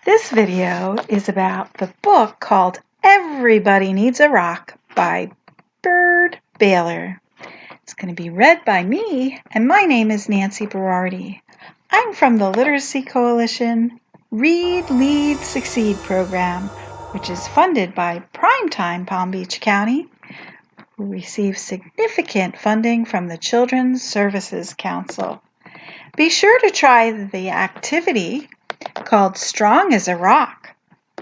This video is about the book called Everybody Needs a Rock by Byrd Baylor. It's going to be read by me, and my name is Nancy Berardi. I'm from the Literacy Coalition Read, Lead, Succeed program, which is funded by Primetime Palm Beach County, who receives significant funding from the Children's Services Council. Be sure to try the activity called Strong as a Rock,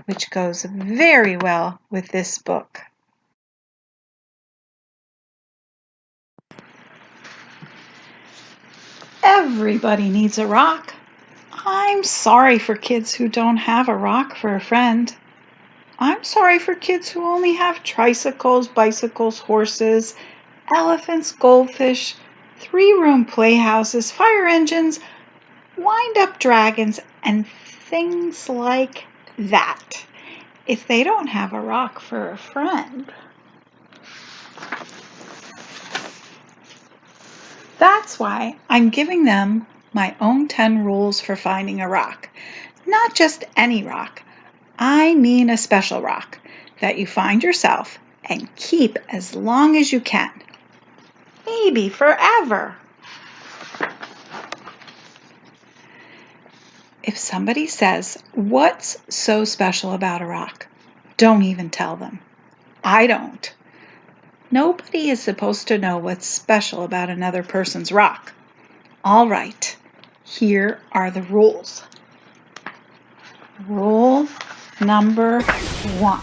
which goes very well with this book. Everybody needs a rock. I'm sorry for kids who don't have a rock for a friend. I'm sorry for kids who only have tricycles, bicycles, horses, elephants, goldfish, three-room playhouses, fire engines, wind-up dragons, and things like that, if they don't have a rock for a friend. That's why I'm giving them my own 10 rules for finding a rock. Not just any rock. I mean a special rock that you find yourself and keep as long as you can. Maybe forever. If somebody says, "What's so special about a rock?" don't even tell them. I don't. Nobody is supposed to know what's special about another person's rock. All right, here are the rules. Rule number 1.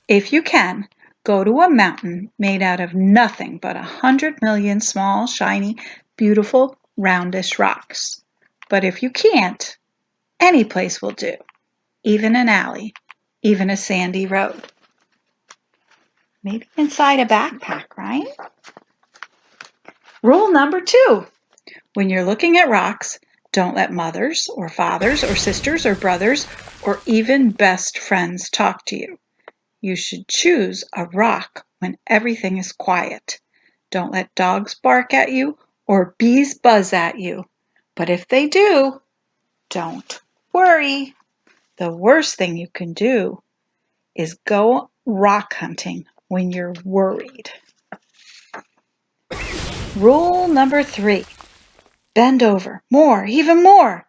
If you can, go to a mountain made out of nothing but 100 million small, shiny, beautiful, roundish rocks. But if you can't, any place will do, even an alley, even a sandy road. Maybe inside a backpack, right? Rule number 2. When you're looking at rocks, don't let mothers or fathers or sisters or brothers or even best friends talk to you. You should choose a rock when everything is quiet. Don't let dogs bark at you or bees buzz at you. But if they do, don't worry. The worst thing you can do is go rock hunting when you're worried. Rule number 3. Bend over, more, even more.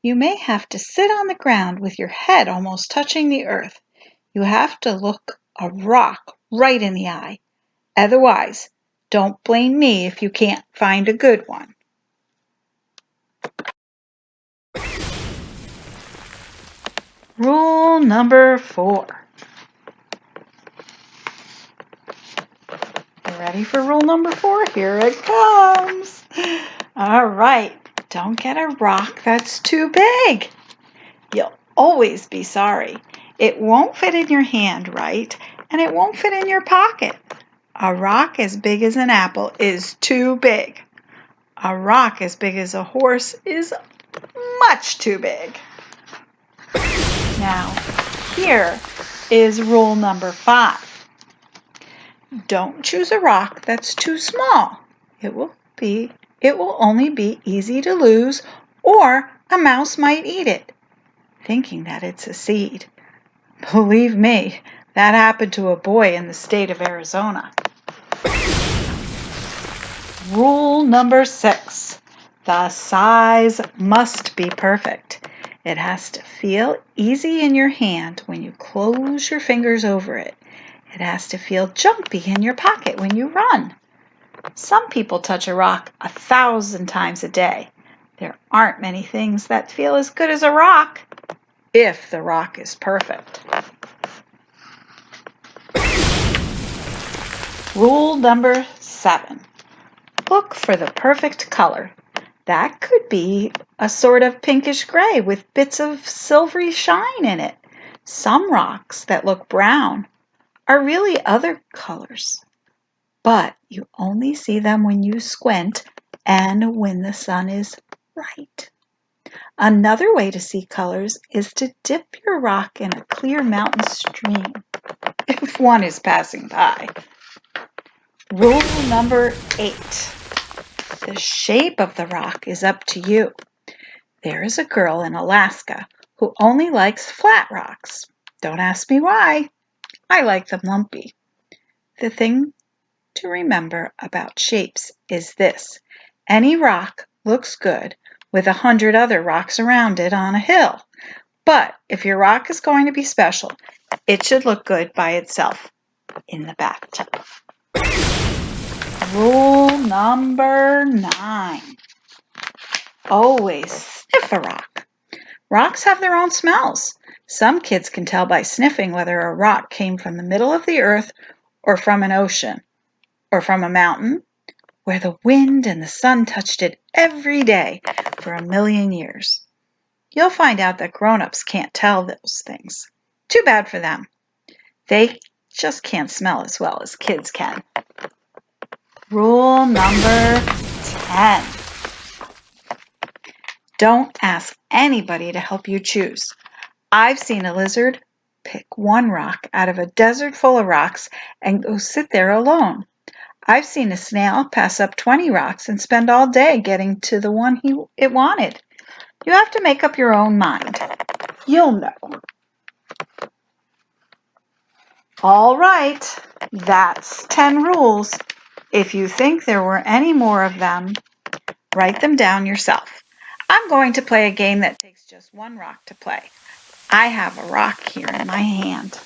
You may have to sit on the ground with your head almost touching the earth. You have to look a rock right in the eye. Otherwise, don't blame me if you can't find a good one. Rule number 4. You ready for rule number 4? Here it comes. All right, don't get a rock that's too big. You'll always be sorry. It won't fit in your hand right, and it won't fit in your pocket. A rock as big as an apple is too big. A rock as big as a horse is much too big. Now, here is rule number 5. Don't choose a rock that's too small. It will only be easy to lose, or a mouse might eat it, thinking that it's a seed. Believe me, that happened to a boy in the state of Arizona. Rule number 6. The size must be perfect. It has to feel easy in your hand when you close your fingers over it. It has to feel jumpy in your pocket when you run. Some people touch a rock 1,000 times a day. There aren't many things that feel as good as a rock, if the rock is perfect. Rule number 7. Look for the perfect color. That could be a sort of pinkish gray with bits of silvery shine in it. Some rocks that look brown are really other colors, but you only see them when you squint and when the sun is right. Another way to see colors is to dip your rock in a clear mountain stream, if one is passing by. Rule number 8. The shape of the rock is up to you. There is a girl in Alaska who only likes flat rocks. Don't ask me why. I like them lumpy. The thing to remember about shapes is this. Any rock looks good with 100 other rocks around it on a hill. But if your rock is going to be special, it should look good by itself in the bathtub. Rule number 9. Always sniff a rock. Rocks have their own smells. Some kids can tell by sniffing whether a rock came from the middle of the earth or from an ocean or from a mountain where the wind and the sun touched it every day for 1,000,000 years. You'll find out that grown-ups can't tell those things. Too bad for them. They just can't smell as well as kids can. Rule number 10. Don't ask anybody to help you choose. I've seen a lizard pick one rock out of a desert full of rocks and go sit there alone. I've seen a snail pass up 20 rocks and spend all day getting to the one it wanted. You have to make up your own mind. You'll know. All right, that's 10 rules. If you think there were any more of them, write them down yourself. I'm going to play a game that takes just one rock to play. I have a rock here in my hand.